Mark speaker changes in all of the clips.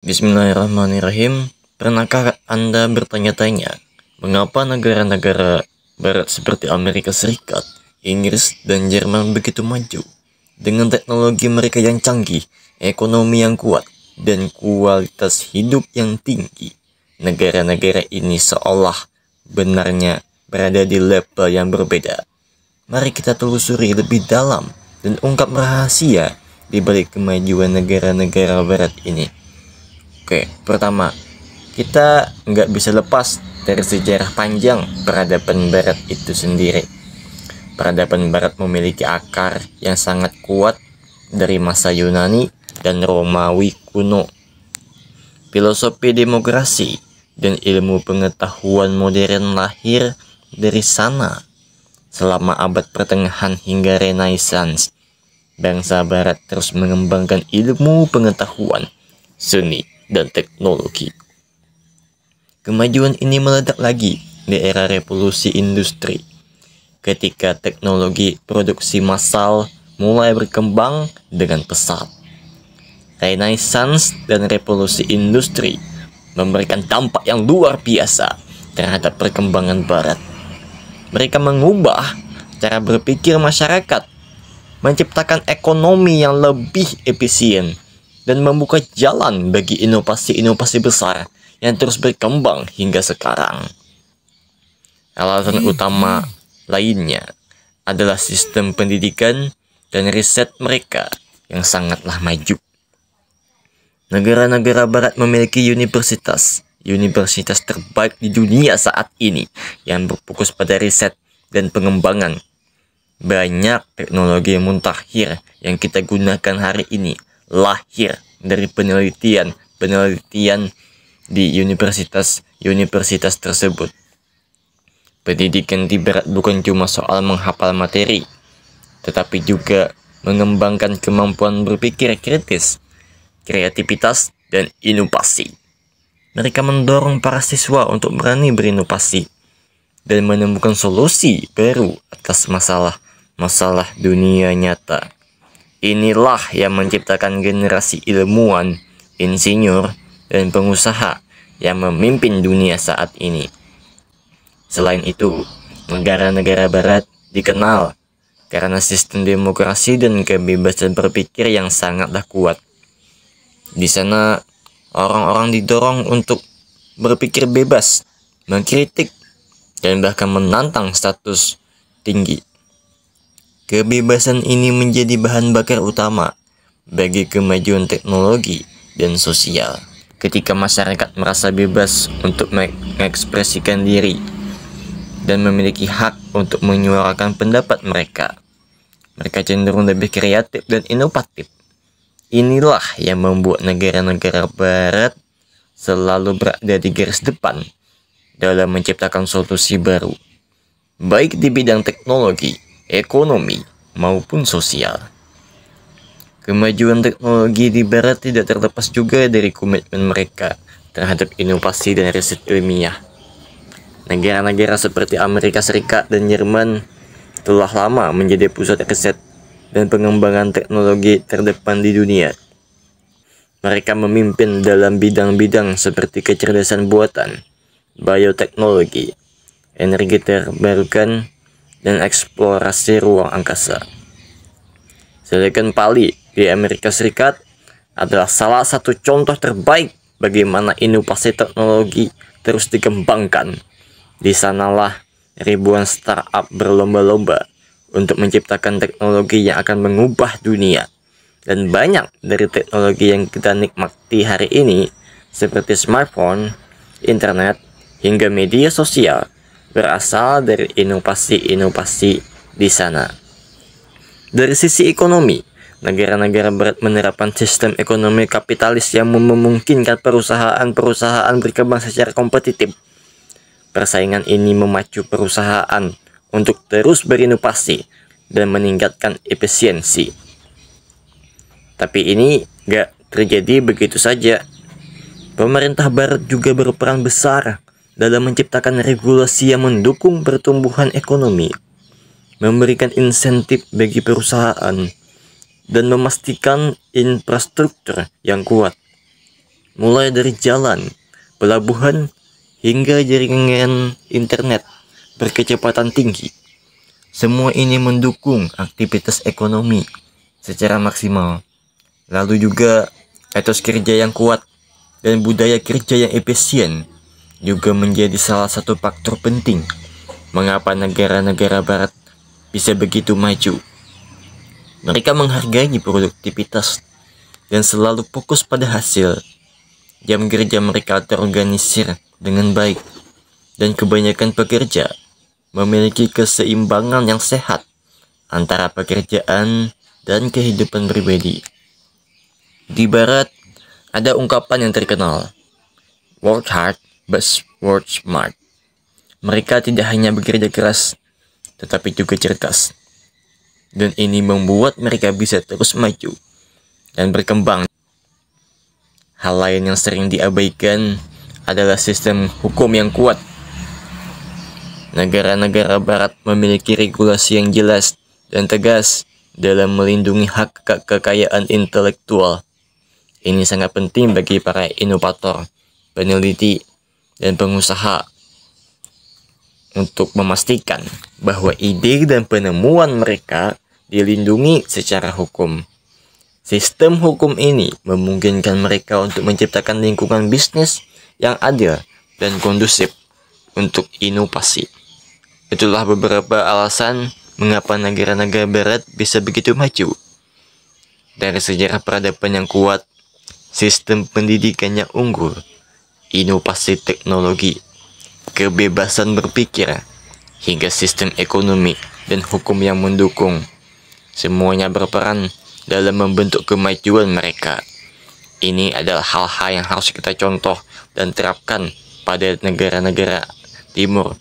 Speaker 1: Bismillahirrahmanirrahim. Pernahkah Anda bertanya-tanya, mengapa negara-negara barat seperti Amerika Serikat, Inggris, dan Jerman begitu maju? Dengan teknologi mereka yang canggih, ekonomi yang kuat, dan kualitas hidup yang tinggi, negara-negara ini seolah benarnya berada di level yang berbeda. Mari kita telusuri lebih dalam dan ungkap rahasia di balik kemajuan negara-negara barat ini. Oke, pertama, kita nggak bisa lepas dari sejarah panjang peradaban barat itu sendiri. Peradaban barat memiliki akar yang sangat kuat dari masa Yunani dan Romawi kuno. Filosofi demokrasi dan ilmu pengetahuan modern lahir dari sana. Selama abad pertengahan hingga Renaissance, bangsa barat terus mengembangkan ilmu pengetahuan, seni, dan teknologi. Kemajuan ini meledak lagi di era revolusi industri, ketika teknologi produksi massal mulai berkembang dengan pesat. Renaissance dan revolusi industri memberikan dampak yang luar biasa terhadap perkembangan barat. Mereka mengubah cara berpikir masyarakat, menciptakan ekonomi yang lebih efisien, dan membuka jalan bagi inovasi-inovasi besar yang terus berkembang hingga sekarang. Alasan utama lainnya adalah sistem pendidikan dan riset mereka yang sangatlah maju. Negara-negara barat memiliki universitas terbaik di dunia saat ini yang berfokus pada riset dan pengembangan. Banyak teknologi muntakhir yang kita gunakan hari ini lahir dari penelitian di universitas tersebut. Pendidikan di barat bukan cuma soal menghafal materi, tetapi juga mengembangkan kemampuan berpikir kritis, kreativitas, dan inovasi. Mereka mendorong para siswa untuk berani berinovasi dan menemukan solusi baru atas masalah dunia nyata. Inilah yang menciptakan generasi ilmuwan, insinyur, dan pengusaha yang memimpin dunia saat ini. Selain itu, negara-negara barat dikenal karena sistem demokrasi dan kebebasan berpikir yang sangatlah kuat. Di sana, orang-orang didorong untuk berpikir bebas, mengkritik, dan bahkan menantang status tinggi. Kebebasan ini menjadi bahan bakar utama bagi kemajuan teknologi dan sosial. Ketika masyarakat merasa bebas untuk mengekspresikan diri dan memiliki hak untuk menyuarakan pendapat mereka, mereka cenderung lebih kreatif dan inovatif. Inilah yang membuat negara-negara barat selalu berada di garis depan dalam menciptakan solusi baru, baik di bidang teknologi, ekonomi, maupun sosial. Kemajuan teknologi di barat tidak terlepas juga dari komitmen mereka terhadap inovasi dan riset ilmiah. Negara-negara seperti Amerika Serikat dan Jerman telah lama menjadi pusat riset dan pengembangan teknologi terdepan di dunia. Mereka memimpin dalam bidang-bidang seperti kecerdasan buatan, bioteknologi, energi terbarukan, dan eksplorasi ruang angkasa. Silicon Valley di Amerika Serikat adalah salah satu contoh terbaik bagaimana inovasi teknologi terus dikembangkan. Di sanalah ribuan startup berlomba-lomba untuk menciptakan teknologi yang akan mengubah dunia. Dan banyak dari teknologi yang kita nikmati hari ini, seperti smartphone, internet, hingga media sosial, berasal dari inovasi-inovasi di sana. Dari sisi ekonomi, negara-negara barat menerapkan sistem ekonomi kapitalis yang memungkinkan perusahaan-perusahaan berkembang secara kompetitif. Persaingan ini memacu perusahaan untuk terus berinovasi dan meningkatkan efisiensi. Tapi ini gak terjadi begitu saja. Pemerintah barat juga berperan besar dalam menciptakan regulasi yang mendukung pertumbuhan ekonomi, memberikan insentif bagi perusahaan, dan memastikan infrastruktur yang kuat. mulai dari jalan, pelabuhan, hingga jaringan internet berkecepatan tinggi. Semua ini mendukung aktivitas ekonomi secara maksimal. Lalu juga etos kerja yang kuat dan budaya kerja yang efisien juga menjadi salah satu faktor penting mengapa negara-negara barat bisa begitu maju. Mereka menghargai produktivitas dan selalu fokus pada hasil. Jam kerja mereka terorganisir dengan baik, dan kebanyakan pekerja memiliki keseimbangan yang sehat antara pekerjaan dan kehidupan pribadi. Di barat, ada ungkapan yang terkenal, work hard but work smart. Mereka tidak hanya bekerja keras, tetapi juga cerdas. Dan ini membuat mereka bisa terus maju dan berkembang. Hal lain yang sering diabaikan adalah sistem hukum yang kuat. Negara-negara barat memiliki regulasi yang jelas dan tegas dalam melindungi hak kekayaan intelektual. Ini sangat penting bagi para inovator, peneliti, dan pengusaha untuk memastikan bahwa ide dan penemuan mereka dilindungi secara hukum. Sistem hukum ini memungkinkan mereka untuk menciptakan lingkungan bisnis yang adil dan kondusif untuk inovasi. Itulah beberapa alasan mengapa negara-negara barat bisa begitu maju. Dari sejarah peradaban yang kuat, sistem pendidikan yang unggul, inovasi teknologi, kebebasan berpikir, hingga sistem ekonomi dan hukum yang mendukung. Semuanya berperan dalam membentuk kemajuan mereka. Ini adalah hal-hal yang harus kita contoh dan terapkan pada negara-negara timur,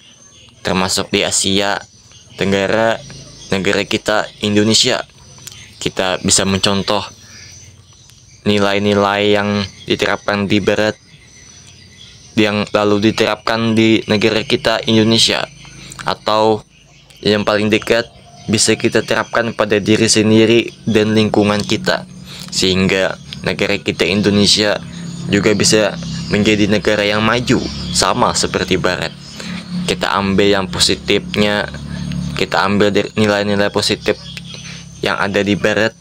Speaker 1: termasuk di Asia Tenggara, negara kita Indonesia. Kita bisa mencontoh nilai-nilai yang diterapkan di barat yang lalu diterapkan di negara kita Indonesia, atau yang paling dekat bisa kita terapkan pada diri sendiri dan lingkungan kita, sehingga negara kita Indonesia juga bisa menjadi negara yang maju sama seperti barat. Kita ambil yang positifnya, kita ambil dari nilai-nilai positif yang ada di barat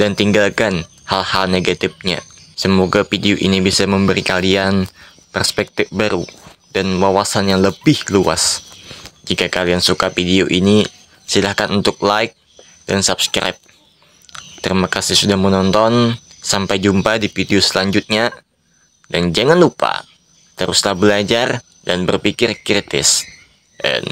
Speaker 1: dan tinggalkan hal-hal negatifnya. Semoga video ini bisa memberi kalian perspektif baru dan wawasan yang lebih luas. Jika kalian suka video ini, silahkan untuk like dan subscribe. Terima kasih sudah menonton. Sampai jumpa di video selanjutnya. Dan jangan lupa, teruslah belajar dan berpikir kritis. And